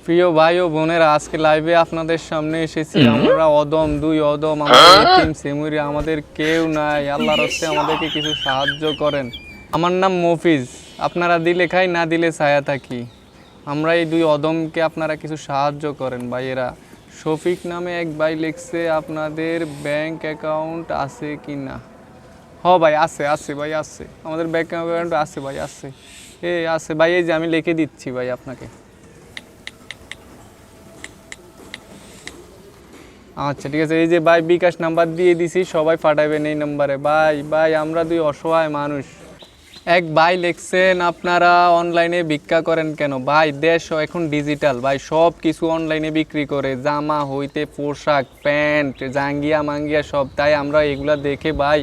প্রিয় ভাই ও বোনেরা, আজকে লাইভে আপনাদের সামনে এসেছি। আমরা অদম, দুই অদম, আমাদের টিম সেমুরি, আমাদের কেউ নাই। আল্লাহর হস্তে আমাদেরকে কিছু সাহায্য করেন। আমার নাম মফিজ, আপনারা দিলে খাই, না দিলে ছায়া থাকি। আমরা এই দুই অদমকে আপনারা কিছু সাহায্য করেন ভাইয়েরা। শফিক নামে এক ভাই লিখছে আপনাদের ব্যাংক অ্যাকাউন্ট আছে কি না। ভাই আছে, আছে ভাই, আছে, আমাদের ব্যাংক অ্যাকাউন্ট আছে ভাই, আছে। আছে ভাই, এই যে আমি লিখে দিচ্ছি ভাই আপনাকে। আচ্ছা ঠিক আছে, এই যে ভাই বিকাশ নাম্বার দিয়ে দিছি, সবাই পাঠাবেন এই নাম্বারে। ভাই আমরা দুই অসহায় মানুষ। এক ভাই লিখছেন আপনারা অনলাইনে ভিক্ষা করেন কেন। ভাই দেশ এখন ডিজিটাল ভাই, সব কিছু অনলাইনে বিক্রি করে, জামা হইতে পোশাক, প্যান্ট, জাঙ্গিয়া মাঙ্গিয়া সব। তাই আমরা এগুলা দেখে ভাই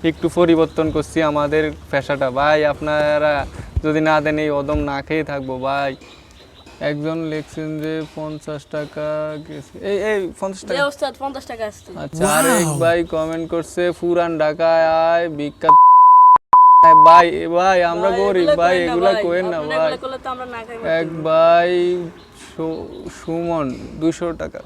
একটু পরিবর্তন করছি আমাদের পেশাটা। ভাই আপনারা যদি না দেন এই অদম না খেয়ে থাকবো ভাই। একজন লিখছেন যে 50 টাকা গেছে, এই 50 টাকা। ওস্তাদ 50 টাকা আসছে। আচ্ছা, আরেক ভাই কমেন্ট করছে পুরান ঢাকায় আয় ভিক্ষা। ভাই আমরা গরিব ভাই, এগুলা কোয়েন না ভাই। এক ভাই সুমন 200 টাকা।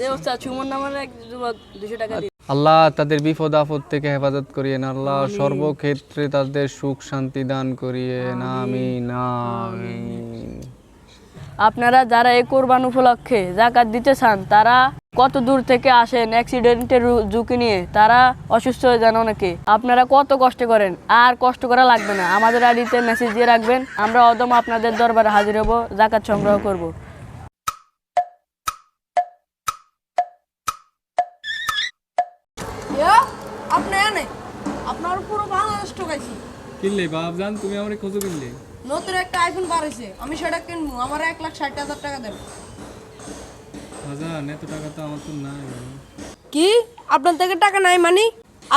যে ওস্তাদ সুমন নামের এক যুবক 200 টাকা দিন। আল্লাহ তাদের বিপদ আপদ থেকে হেফাজত করিয়েন, আল্লাহ সর্বক্ষেত্রে তাদের সুখ শান্তি দান করিয়েন, আমিন আমিন। আপনারা যারা এই কোরবান উপলক্ষে যাকাত দিতে চান, তারা কত দূর থেকে আসেন অ্যাক্সিডেন্টের ঝুঁকি নিয়ে, তারা অসুস্থ হয়ে যান অনেকে। আপনারা কত কষ্ট করেন, আর কষ্ট করা লাগবে না। আমাদের আইডিতে মেসেজ দিয়ে রাখবেন, আমরা অদম আপনাদের দরবারে হাজির হব, যাকাত সংগ্রহ করব। আপনার পুরো বাংলাদেশ ঠকাইছি। কিনলে বাবজান, তুমি আমার খোঁজো কিনলে। নতুন একটা আইফোন বাড়াইছে, আমি সেটা কিনবো, আমার 1,60,000 টাকা দেন। বাজান এত টাকা তো আমার তো নাই। কি আপনার থেকে টাকা নাই মানে?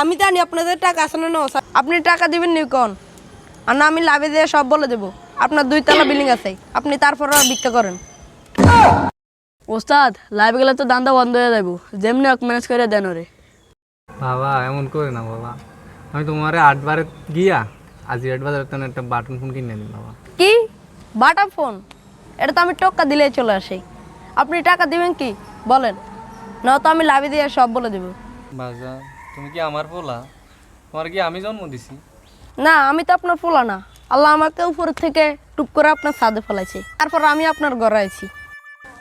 আমি জানি আপনাদের টাকা আছে না। আপনি টাকা দিবেন নি কোন? আর না আমি লাভে দিয়ে সব বলে দেবো। আপনার 2 তলা বিল্ডিং আছে, আপনি তারপর ভিক্ষা করেন। ওস্তাদ লাইভে গেলে তো দান্দা বন্ধ হয়ে যাবো, যেমনি ম্যানেজ করে দেন ওরে। বাবা এমন করে না বাবা, আমি তোমারে 8 বারে গিয়া আজি 8 বাজারে তো একটা বাটন ফোন কিনে দিন বাবা। কি বাটা ফোন? এটা তো আমি টাকা দিলেই চলে আসি। আপনি টাকা দিবেন কি বলেন, না তো আমি লাভে দিয়ে সব বলে দেবো। বাজা তুমি কি আমার পোলা? তোমার কি আমি জন্ম দিছি? না, আমি তো আপনার পোলা না। আল্লাহ আমাকে উপর থেকে টুক করে আপনার ছাদে ফেলাইছে, তারপর আমি আপনার ঘরে আইছি।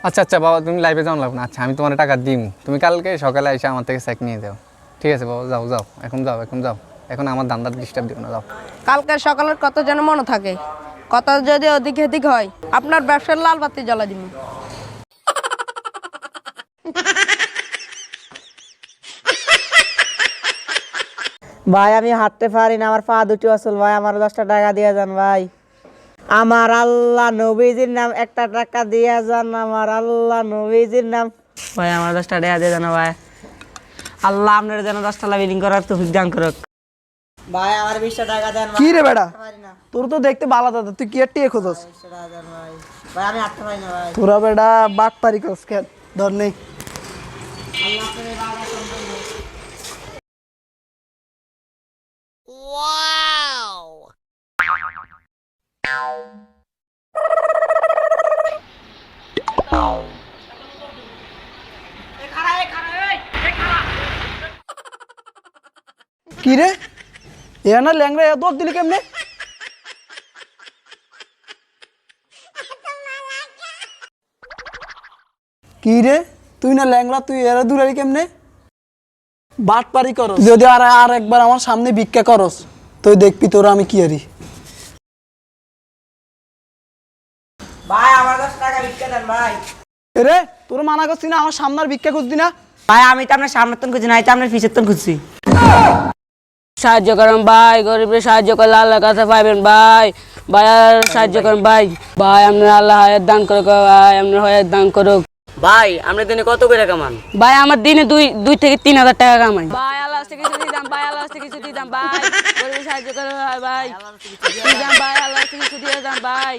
আচ্ছা বাবা, তুমি লাইভে যাও লাগবে না। আচ্ছা আমি তোমার টাকা দিই, তুমি কালকে সকালে এসে আমার থেকে চেক নিয়ে যাও। ঠিক আছে বাবা, যাও এখন যাও। এখন আমার দান্দার ডিস্টার্ব দিও না, যাও। কালকে সকালের কথা যেন মনে থাকে, কথা যদি অধিক এদিক হয় আপনার ব্যবসার লাল বাতি জ্বালা দিব। ভাই আমি হাঁটতে পারি না, আমার পা দুটো আসল ভাই, আমার 10টা টাকা দিয়ে যান ভাই। আমার আল্লাহ নবীজির নাম 1টা টাকা দিয়ে যান, আমার আল্লাহ নবীজির নাম। ভাই আমার 10টা টাকা দিয়ে যান ভাই, আল্লাহ আপনার যেন 10 তলা বিল্ডিং করার তৌফিক দান করুক। ভাই আমার 20টা টাকা দেন। কি রে বেটা, তোর তো দেখতে ভালো দাদা, তুই কি টিয়ে খোঁজস? ভাই আমি হাঁটতে পারি না ভাই। তোরা বেটা বাট পারি করস কেন? ধর নেই। কি রে এ না ল্যাংড়া এত দিলি কেমনে? কি রে তুই না ল্যাংড়া, তুই এরা দূরালি কেমনে? বাট পারি করস, যদি আর একবার আমার সামনে ভিক্ষা করস তুই দেখবি তোরা আমি কি আরি। ভাই আমার 10 টাকা ভিক্ষা দেন ভাই। রে তোর মানা করছি না আমার সামনে আর ভিক্ষা করছি না? ভাই আমি তো আপনার সামনের তন খুঁজছি না, এটা আপনার পিছের তন খুঁজছি। সাহায্য করেন ভাই, গরিবের সাহায্য করলে আল্লাহর কাছে পাইবেন ভাই। আর সাহায্য করেন ভাই। আপনার আল্লাহ হায়াত দান করুক ভাই, আপনার হায়াত দান করুক ভাই আপনি দিনে কত করে কামান? ভাই। আমার দিনে 2 থেকে 3,000 টাকা কামাই ভাই। আল্লাহ থেকে কিছু দিতাম ভাই, আল্লাহ থেকে কিছু দিতাম ভাই। গরিবের সাহায্য করে ভাই, আল্লাহ থেকে কিছু দিয়ে যান ভাই।